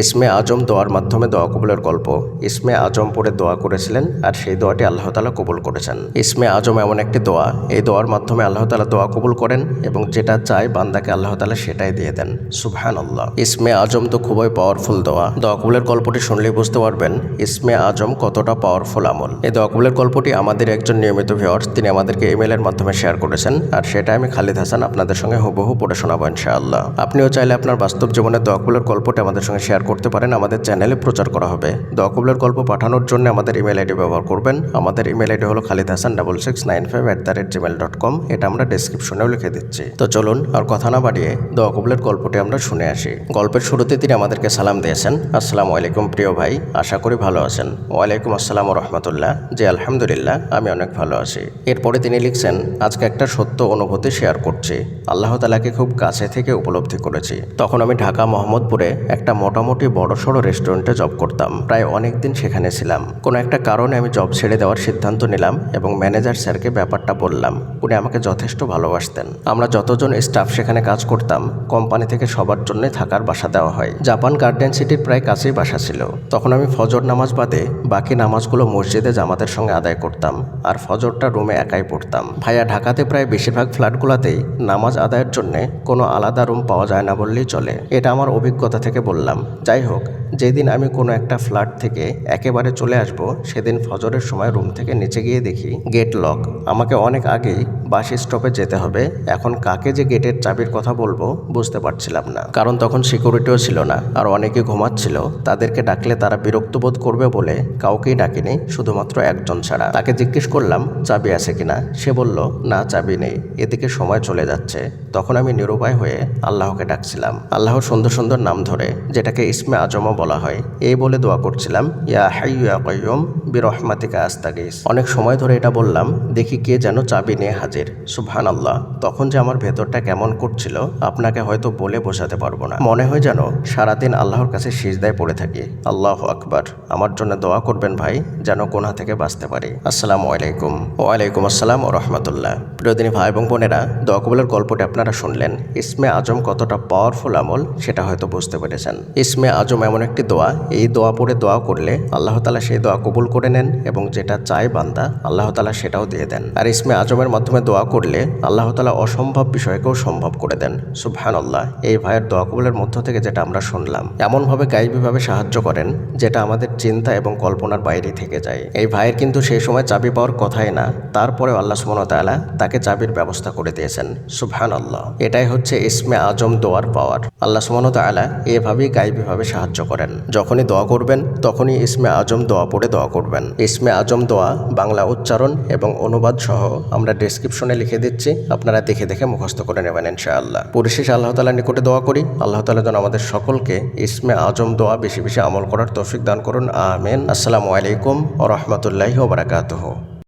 ইসমে আজম দোয়ার মাধ্যমে দোয়া কবুলের গল্প। ইসমে আজম পড়ে দোয়া করেছিলেন আর সেই দোয়াটি আল্লাহ তাআলা কবুল করেছেন। ইসমে আজম এমন একটি দোয়া, এই দোয়ার মাধ্যমে আল্লাহ তাআলা দোয়া কবুল করেন এবং যেটা চায় বান্দাকে আল্লাহ তাআলা সেটাই দিয়ে দেন। সুবহানাল্লাহ। ইসমে আজম তো খুবই পাওয়ারফুল দোয়া। দোয়া কবুলের গল্পটি শুনলেই বুঝতে পারবেন ইসমে আজম কতটা পাওয়ারফুল আমল। এই দোয়া কবুলের গল্পটি আমাদের একজন নিয়মিত ভিউয়ার্স তিনি আমাদেরকে ইমেইলের মাধ্যমে শেয়ার করেছেন আর সেটা আমি খালিদ হাসান আপনাদের সঙ্গে হুবহু পড়ে শোনাবো ইনশাআল্লাহ। আপনিও চাইলে আপনার বাস্তব জীবনের দোয়া কবুলের গল্পটি আমাদের সঙ্গে শেয়ার করতে পারেন, আমাদের চ্যানেলে প্রচার করা হবে। দোয়া কবুলের গল্প পাঠানোর জন্য আমাদের ইমেল আইডি ব্যবহার করবেন। আমাদের ইমেল আইডি হলো khalidhasan6695@gmail.com। এটা আমরা ডেসক্রিপশনেও লিখে দিচ্ছি। তো চলুন আর কথা না বাড়িয়ে দোয়া কবুলের গল্পটি আমরা শুনে আসি। গল্পের শুরুতে তিনি আমাদেরকে সালাম দিয়েছেন, আসসালামু আলাইকুম প্রিয় ভাই, আশা করি ভালো আছেন। ওয়ালাইকুম আসসালাম ওয়া রাহমাতুল্লাহ। জি আলহামদুলিল্লাহ, আমি অনেক ভালো আছি। এরপরে তিনি লিখছেন, আজকে একটা সত্য অনুভূতি শেয়ার করছি। আল্লাহ তাআলাকে খুব কাছে থেকে উপলব্ধি করেছি। তখন আমি ঢাকা মোহাম্মদপুরে একটা মোটামুটি বড়সড় রেস্টুরেন্টে জব করতাম। প্রায় অনেক দিন সেখানে ছিলাম। কোনো একটা কারণে আমি জব ছেড়ে দেওয়ার সিদ্ধান্ত নিলাম এবং ম্যানেজার স্যারকে ব্যাপারটা বললাম। উনি আমাকে যথেষ্ট ভালোবাসতেন। আমরা যতজন স্টাফ সেখানে কাজ করতাম কোম্পানি থেকে সবার জন্যই থাকার বাসা দেওয়া হয়। জাপান গার্ডেন সিটির প্রায় কাছেই বাসা ছিল। তখন আমি ফজর নামাজ বাদে বাকি নামাজগুলো মসজিদে জামাতের সঙ্গে আদায় করতাম আর ফজরটা রুমে একাই পড়তাম। ভাইয়া, ঢাকাতে প্রায় বেশিরভাগ ফ্ল্যাটগুলোতেই নামাজ আদায়ের জন্য কোনো আলাদা রুম পাওয়া যায় না বললেই চলে। এটা আমার অভিজ্ঞতা থেকে বললাম। যাই হোক, যেদিন আমি কোনো একটা ফ্ল্যাট থেকে একেবারে চলে আসব সেদিন ফজরের সময় রুম থেকে নিচে গিয়ে দেখি গেট লক। আমাকে অনেক আগেই বাস স্টপে যেতে হবে। এখন কাকে যে গেটের চাবির কথা বলবো বুঝতে পারছিলাম না, কারণ তখন সিকিউরিটিও ছিল না আর অনেকে ঘুমাচ্ছিল। তাদেরকে ডাকলে তারা বিরক্ত বোধ করবে বলে কাউকেই ডাকিনি, শুধুমাত্র একজন ছাড়া। তাকে জিজ্ঞেস করলাম চাবি আছে কিনা। সে বলল না, চাবি নেই, এদিকে সময় চলে যাচ্ছে। তখন আমি নিরুপায় হয়ে আল্লাহকে ডাকছিলাম, আল্লাহর সুন্দর সুন্দর নাম ধরে, যেটাকে ইসমে আজমও বলা হয়। এই বলে দোয়া করছিলাম, ইয়া হাইয়্যু ইয়া কাইয়্যুম বিরহমাতিকা আস্তাগীস। অনেক সময় ধরে এটা বললাম, দেখি কে যেন চাবি নিয়ে হাজির। সুবহানাল্লাহ। তখন যে আমার ভেতরটা কেমন করছিল আপনাকে হয়তো বলে বোঝাতে পারবো না। মনে হয় যেন সারাদিন আল্লাহর কাছে সিজদায় পড়ে থাকি। আল্লাহু আকবার। আমার জন্য দোয়া করবেন ভাই, যেন গুনাহ থেকে বাঁচতে পারি। আসসালামু আলাইকুম। ওয়ালাইকুম আসসালাম ওয়া রাহমাতুল্লাহ। প্রিয়দিনী ভাই এবং বোনেরা, দোয়া কবুলের গল্পটি আপনারা শুনলেন। ইসমে আজম কতটা পাওয়ারফুল আমল সেটা হয়তো বুঝতে পেরেছেন। ইসমে আজম এমন একটি দোয়া, এই দোয়া পড়ে দোয়া করলে আল্লাহ তাআলা সেই দোয়া কবুল করে নেন এবং যেটা চায় বান্দা আল্লাহ তাআলা সেটাও দিয়ে দেন। আর ইসমে আজমের মাধ্যমে দোয়া করলে আল্লাহ তাআলা অসম্ভব বিষয়কেও সম্ভব করে দেন। সুবহানাল্লাহ। এই ভাইয়ের দোয়া কবুলের মধ্য থেকে যেটা আমরা শুনলাম, এমনভাবে গায়বীভাবে সাহায্য করেন যেটা আমাদের চিন্তা এবং কল্পনার বাইরে থেকে যায়। এই ভাইয়ের কিন্তু সেই সময় চাবি পাওয়ার কথাই না, তারপরেও আল্লাহ সুবহানাহু ওয়া তাআলা তাকে চাবির ব্যবস্থা করে দিয়েছেন। সুবহানাল্লাহ। এটাই হচ্ছে ইসমে আজম দোয়ার পাওয়ার। আল্লাহ সুবহানাহু ওয়া তাআলা এভাবেই গায়বীভাবে সাহায্য করেন। যখনই দোয়া করবেন তখনই ইসমে আজম দোয়া পড়ে দোয়া করবেন। ইসমে আজম দোয়া বাংলা উচ্চারণ এবং অনুবাদ সহ আমরা ডেসক্রিপশনে লিখে দিচ্ছি, আপনারা দেখে দেখে মুখস্থ করে নেবেন ইনশাআল্লাহ। পরিশেষে আল্লাহ তাআলার নিকটে দোয়া করি, আল্লাহ তাআলা যেন আমাদের সকলকে ইসমে আজম দোয়া বেশি বেশি আমল করার তৌফিক দান করুন। আমিন। আসসালামু আলাইকুম ওয়া রাহমাতুল্লাহি ওয়া বারাকাতুহু।